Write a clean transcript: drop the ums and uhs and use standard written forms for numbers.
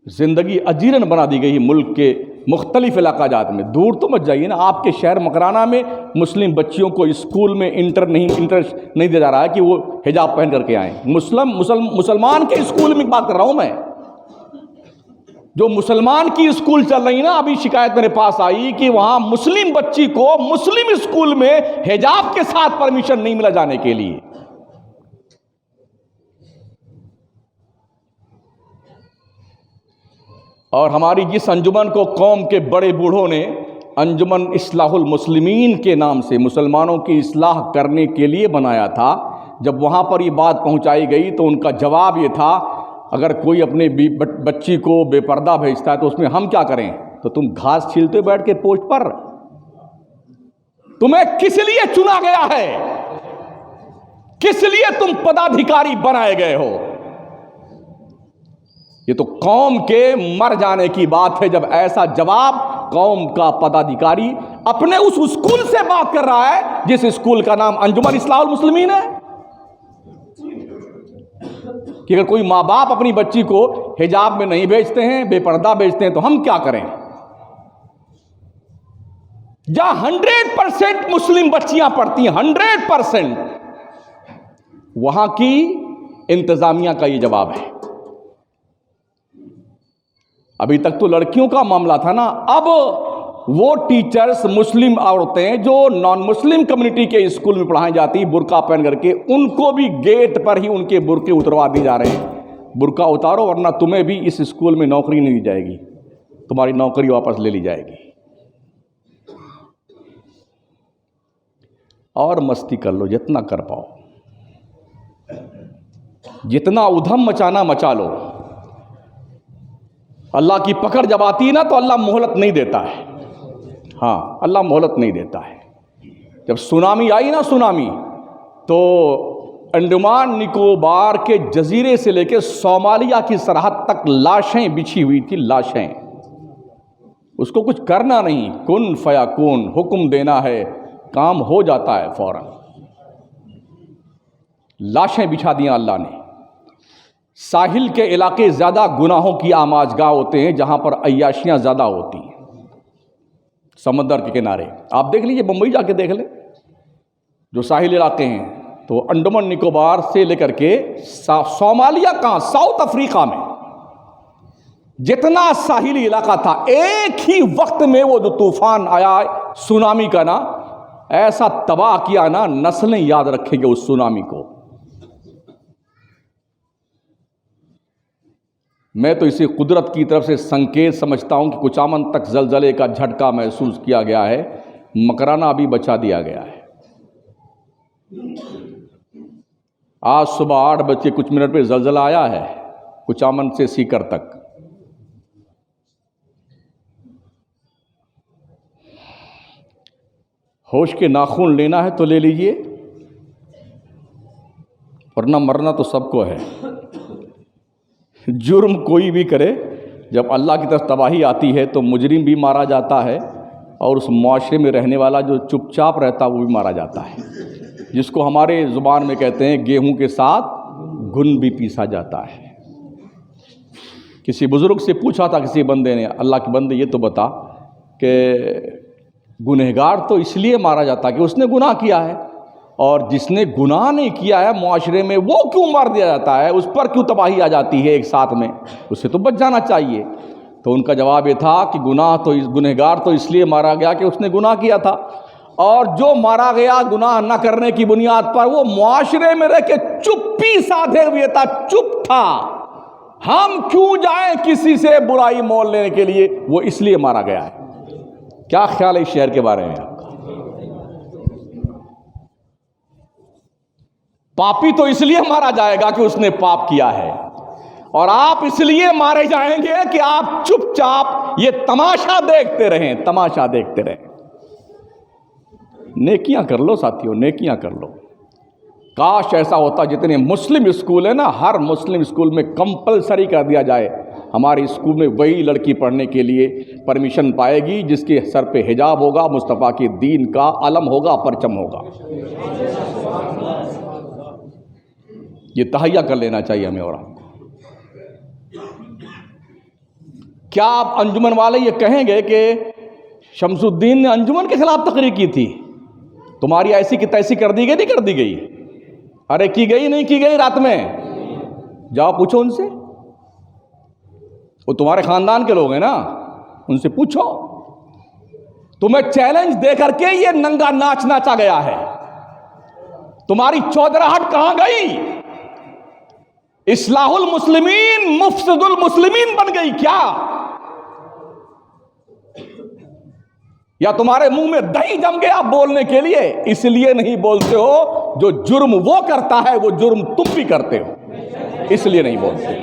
ज़िंदगी अजीरन बना दी गई मुल्क के मुख्तलिफ इलाक़ाजात में। दूर तो मत जाइए ना, आपके शहर मकराना में मुस्लिम बच्चियों को स्कूल में इंटरेस्ट नहीं दिया जा रहा है कि वो हिजाब पहन करके आएँ। मुसलमान के स्कूल में बात कर रहा हूँ मैं, जो मुसलमान की स्कूल चल रही ना, अभी शिकायत मेरे पास आई कि वहाँ मुस्लिम बच्ची को मुस्लिम स्कूल में हिजाब के साथ परमिशन नहीं मिला जाने के लिए। और हमारी जिस अंजुमन को कौम के बड़े बूढ़ों ने अंजुमन इस्लाहुल मुस्लिमीन के नाम से मुसलमानों की इस्लाह करने के लिए बनाया था, जब वहाँ पर ये बात पहुँचाई गई तो उनका जवाब ये था, अगर कोई अपने बच्ची को बेपर्दा भेजता है तो उसमें हम क्या करें? तो तुम घास छीलते बैठ के पोस्ट पर? तुम्हें किस लिए चुना गया है? किस लिए तुम पदाधिकारी बनाए गए हो? ये तो कौम के मर जाने की बात है जब ऐसा जवाब कौम का पदाधिकारी अपने उस स्कूल से बात कर रहा है जिस स्कूल का नाम अंजुमन इस्लाहुल मुस्लिमीन है। कि अगर कोई माँ बाप अपनी बच्ची को हिजाब में नहीं भेजते हैं, बेपर्दा भेजते हैं, तो हम क्या करें? जहां 100% मुस्लिम बच्चियां पढ़ती हैं, 100%, वहां की इंतजामिया का ये जवाब है। अभी तक तो लड़कियों का मामला था ना, अब वो टीचर्स मुस्लिम औरतें जो नॉन मुस्लिम कम्युनिटी के स्कूल में पढ़ाई जाती बुर्का पहन करके, उनको भी गेट पर ही उनके बुर्के उतरवा दिए जा रहे हैं। बुर्का उतारो वरना तुम्हें भी इस स्कूल में नौकरी नहीं दी जाएगी, तुम्हारी नौकरी वापस ले ली जाएगी। और मस्ती कर लो जितना कर पाओ, जितना उधम मचाना मचा लो। अल्लाह की पकड़ जब आती है ना तो अल्लाह मोहलत नहीं देता है। हाँ, अल्लाह मोहलत नहीं देता है। जब सुनामी आई ना, सुनामी, तो अंडमान निकोबार के जजीरे से लेकर सोमालिया की सरहद तक लाशें बिछी हुई थी, लाशें। उसको कुछ करना नहीं, कुन फयाकुन, हुक्म देना है, काम हो जाता है फौरन। लाशें बिछा दिया अल्लाह ने। साहिल के इलाके ज़्यादा गुनाहों की आमाजगाह होते हैं, जहाँ पर अय्याशियाँ ज़्यादा होती हैं। समंदर के किनारे आप देख लीजिए, मुंबई जाके देख लें, जो साहिल इलाके हैं, तो अंडमान निकोबार से लेकर के सोमालिया, कहाँ, साउथ अफ्रीका में जितना साहिली इलाका था, एक ही वक्त में वो जो तूफान आया सुनामी का ना, ऐसा तबाह किया ना, नस्लें याद रखेंगे उस सुनामी को। मैं तो इसे कुदरत की तरफ से संकेत समझता हूं कि कुचामन तक जलजले का झटका महसूस किया गया है, मकराना अभी बचा दिया गया है। आज सुबह 8:00 पे जलजला आया है कुचामन से सीकर तक। होश के नाखून लेना है तो ले लीजिए, वरना मरना तो सबको है। जुर्म कोई भी करे, जब अल्लाह की तरफ तबाही आती है तो मुजरिम भी मारा जाता है, और उस मुआशरे में रहने वाला जो चुपचाप रहता है वो भी मारा जाता है, जिसको हमारे ज़ुबान में कहते हैं गेहूं के साथ घुन भी पीसा जाता है। किसी बुज़ुर्ग से पूछा था किसी बंदे ने, अल्लाह के बंदे ये तो बता कि गुनहगार तो इसलिए मारा जाता है कि उसने गुनाह किया है, और जिसने गुनाह नहीं किया है मुआशरे में वो क्यों मार दिया जाता है, उस पर क्यों तबाही आ जाती है एक साथ में, उससे तो बच जाना चाहिए। तो उनका जवाब ये था कि गुनहगार तो इसलिए मारा गया कि उसने गुनाह किया था, और जो मारा गया गुनाह न करने की बुनियाद पर वो मुआशरे में रह के चुप्पी साधे हुए था, चुप था। हम क्यों जाएं किसी से बुराई मोल लेने के लिए, वो इसलिए मारा गया है। क्या ख्याल है इस शहर के बारे में आपका? पापी तो इसलिए मारा जाएगा कि उसने पाप किया है, और आप इसलिए मारे जाएंगे कि आप चुपचाप ये तमाशा देखते रहें, तमाशा देखते रहें। नेकियां कर लो साथियों, नेकियां कर लो। काश ऐसा होता, जितने मुस्लिम स्कूल है ना, हर मुस्लिम स्कूल में कंपलसरी कर दिया जाए, हमारे स्कूल में वही लड़की पढ़ने के लिए परमिशन पाएगी जिसके सर पे हिजाब होगा, मुस्तफ़ा के दीन का अलम होगा, परचम होगा। ये तहैया कर लेना चाहिए हमें और आपको। क्या आप अंजुमन वाले ये कहेंगे कि शमसुद्दीन ने अंजुमन के खिलाफ तकरीर की थी, तुम्हारी ऐसी की तैसी कर दी गई, नहीं कर दी गई? अरे की गई नहीं की गई? रात में जाओ पूछो उनसे, वो तुम्हारे खानदान के लोग हैं ना, उनसे पूछो। तुम्हें चैलेंज दे करके ये नंगा नाच नाचा गया है, तुम्हारी चौधराहट कहां गई? इस्लाहुल मुस्लिमीन मुफ्सिदुल मुस्लिमीन बन गई क्या? या तुम्हारे मुंह में दही जम गया बोलने के लिए? इसलिए नहीं बोलते हो, जो जुर्म वो करता है वो जुर्म तुम भी करते हो, इसलिए नहीं बोलते।